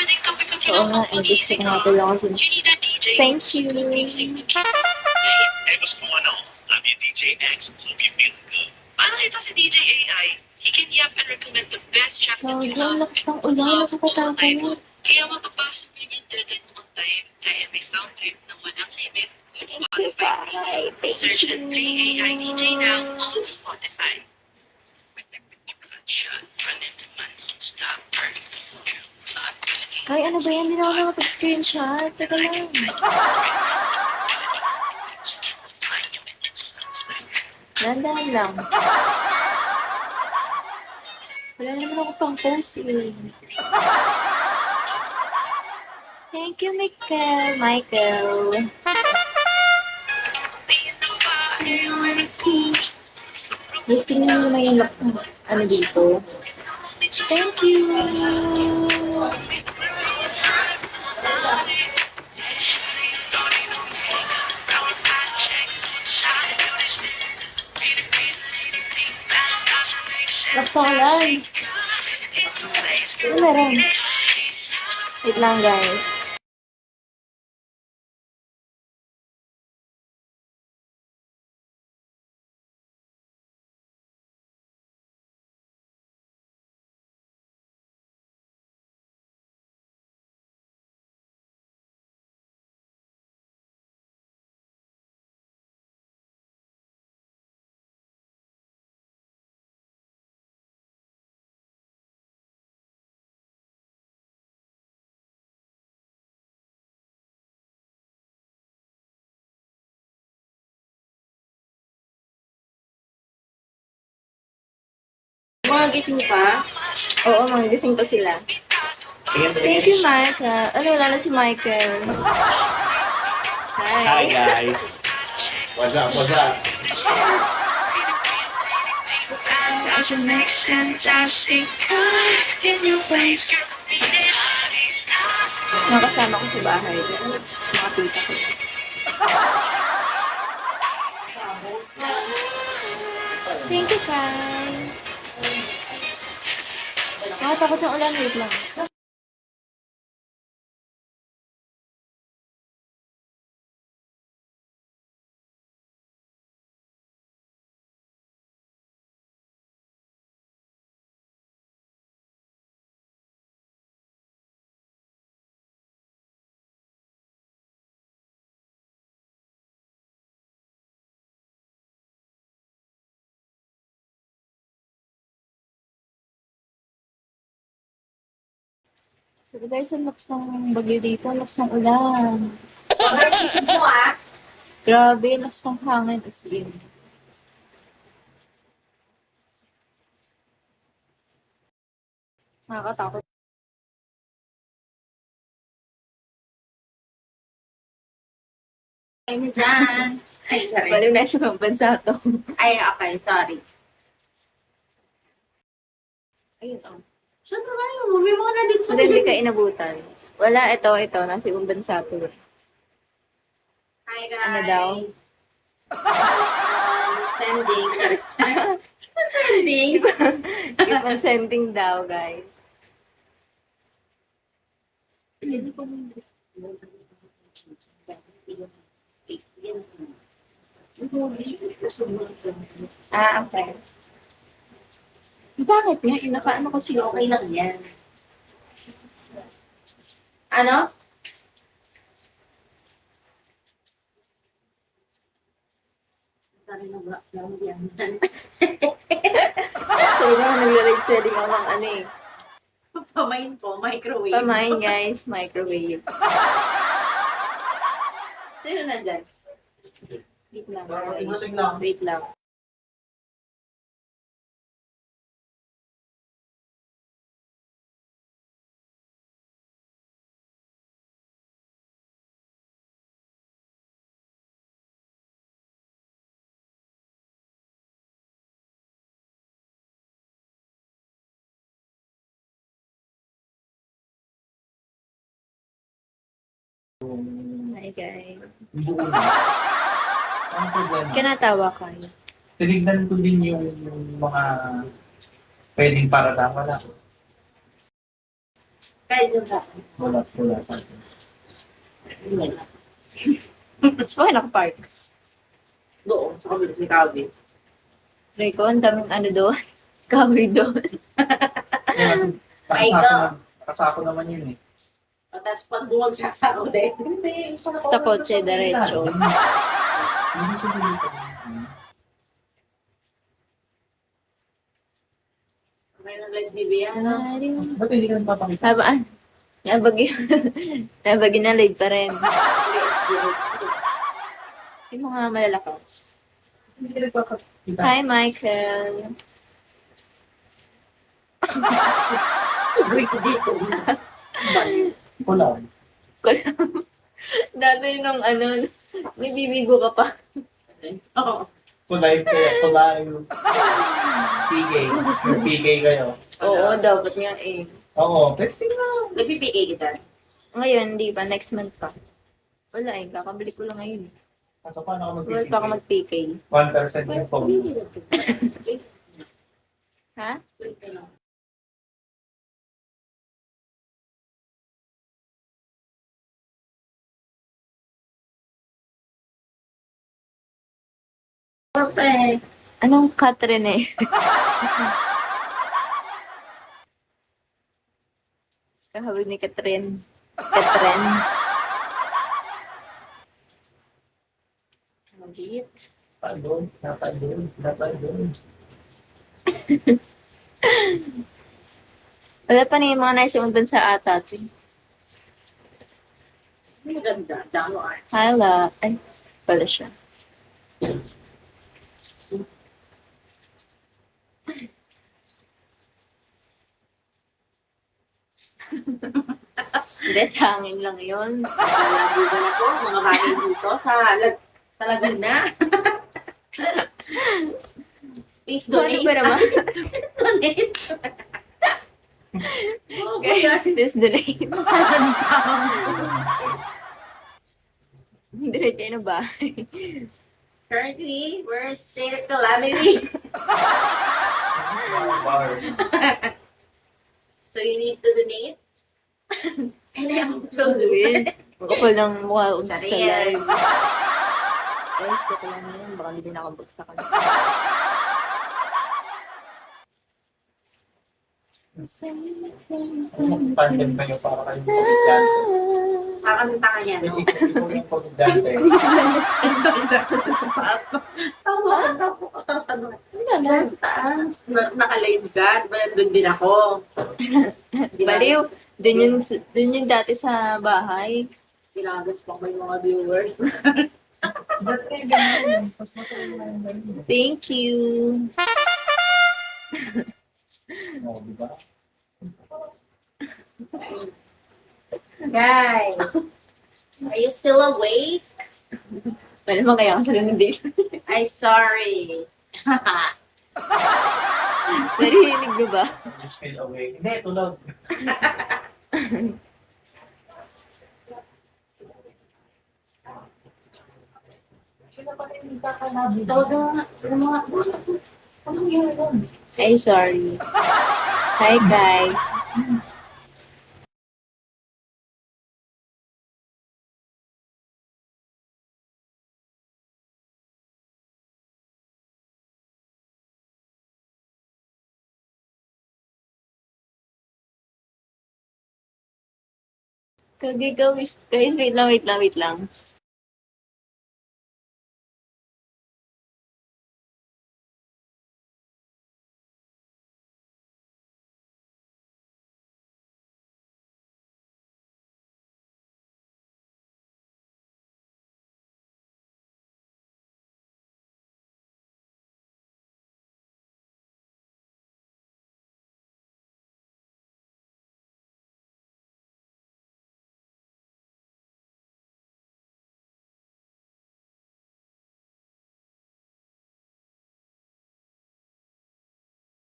Oo nga, gusto ko nga tulungan since. Thank you. Hey, gusto mo ano? I'm your DJ X. Hope you feel good. Parang ito si DJ AI. He can yap and recommend the best tracks that you Sobrang love. lakas ng ulan, nakakatakot. Kaya mapapasok mo yung deadline mo on time dahil may sound trip na walang limit with Spotify. Search and play AI DJ now on Spotify. Shot, running man, don't stop burning. Whiskey. Ay, ano ba yan? Hindi na ako nakapag-screenshot. Teka lang. Dandahan lang. Wala naman ako pang post eh. Thank you, Michael. Michael. Gusto niyo naman yung locks ng ano dito. Thank you. Locks ng ulan. Ano meron? Wait lang, guys. Mga gising pa? Oo, mangising pa sila. Thank you, Michael. Ano, wala na si Michael. Hi Hi. guys. What's up? What's up? Doesn't make sense, I see color in your face, girl. Nakasama ko sa bahay. Makapita ko. Thank you, Kai. Takot ng ulan. Wait lang. So guys, ang lakas ng bagyo dito. Ang lakas ng ulan. Grabe, ang lakas ng hangin. As in. Nakakatakot. Ay, dyan. Ay, sorry. Baliw na sa ibang bansa to. Ay, okay, sorry. Ayun, oh. Saan na kayo? May mga nandito sa So, hindi ka inabutan. Wala, ito. Nasa ibang bansa to. Hi, guys. Ano daw? Sending. Sending? Keep on sending daw, guys. Ah, okay. Bakit nga? Inakaano ko sila, okay lang yan. Ano? Sorry na ba? Lang yan. So, baka nagla-live selling ako ng ano eh. Pamain po, microwave. Pamain, guys. Microwave. Sino nandyan? Wait lang, guys. Wait lang. Hi, guys. Ang problema, Kinatawa kayo. tinignan ko din yung mga pwedeng para wala. Kahit yung sa akin. Wala sa akin. Wala. So, nakapark. Doon, sa kabila si Calvin. Rico, ang daming ano doon. Kahoy doon. Ay, Nakasako naman yun eh. Tapos pag bumagsak sa ako din. Hindi, Sa kotse, diretso. Hindi siya dito. May nag-live TV yan, ano? Ba't hindi ka nagpapakita? Habaan. Nabagi. Nabagi na late pa rin. Yung mga malalakas. Hindi ka nagpapakita. Hi, Michael. Agree ko dito. Wala. Dati nung ano, may bibigo ka pa. Oo. Kulay ko. Kulay. PK. Yung PK kayo. Oo, dapat nga eh. Oo. Testing na. Nagpipigay kita. Ngayon, hindi pa. Next month pa. Wala eh. Kakabili ko lang ngayon. Kaso paano ka Wala pa ako mag-PK? mag-PK. 1% yung phone. Ha? Perfect. Anong Catherine eh? Kahawig ni Catherine. Catherine. Mabit. Napalun. Wala pa na yung mga nais yung bansa ata. May ganda. Damo ay. Hala. Ay, pala siya. Hindi, sa amin lang yun. Nalabugan ako. Mga bagay dito sa Laguna. Please Ano donate. ba naman? Donate. Oh, Guys, this delay. Masagan pa. Diretso yun ang bahay. Currently, we're in state of calamity. Bars. So you need to donate. And I am to do Wait. it. Ang kapal ng mukha ko sa Charis. live. Guys, ko lang yun. Baka hindi din nakabagsakan. Tandem kayo para kayong komedyante. Kakanta ka yan, no? Ikaw yung komedyante. Tawa, Diyan sa taas. Naka-live ka. Diba nandun din ako? Di ba? Baliw. Dun yung dati sa bahay. Ginagas pa ko yung mga viewers. Ba't kayo ganyan? Mas masaya na yung ganyan. Thank you. Oo, di ba? Guys, are you still awake? Wala naman kaya ako sa dito. Ay, sorry. Narinig mo ba? You're still awake. Hindi, tulog. Tawagan mo nga. Anong yun? Ay, sorry. Hi, guys. Kagigawis. Guys, wait lang.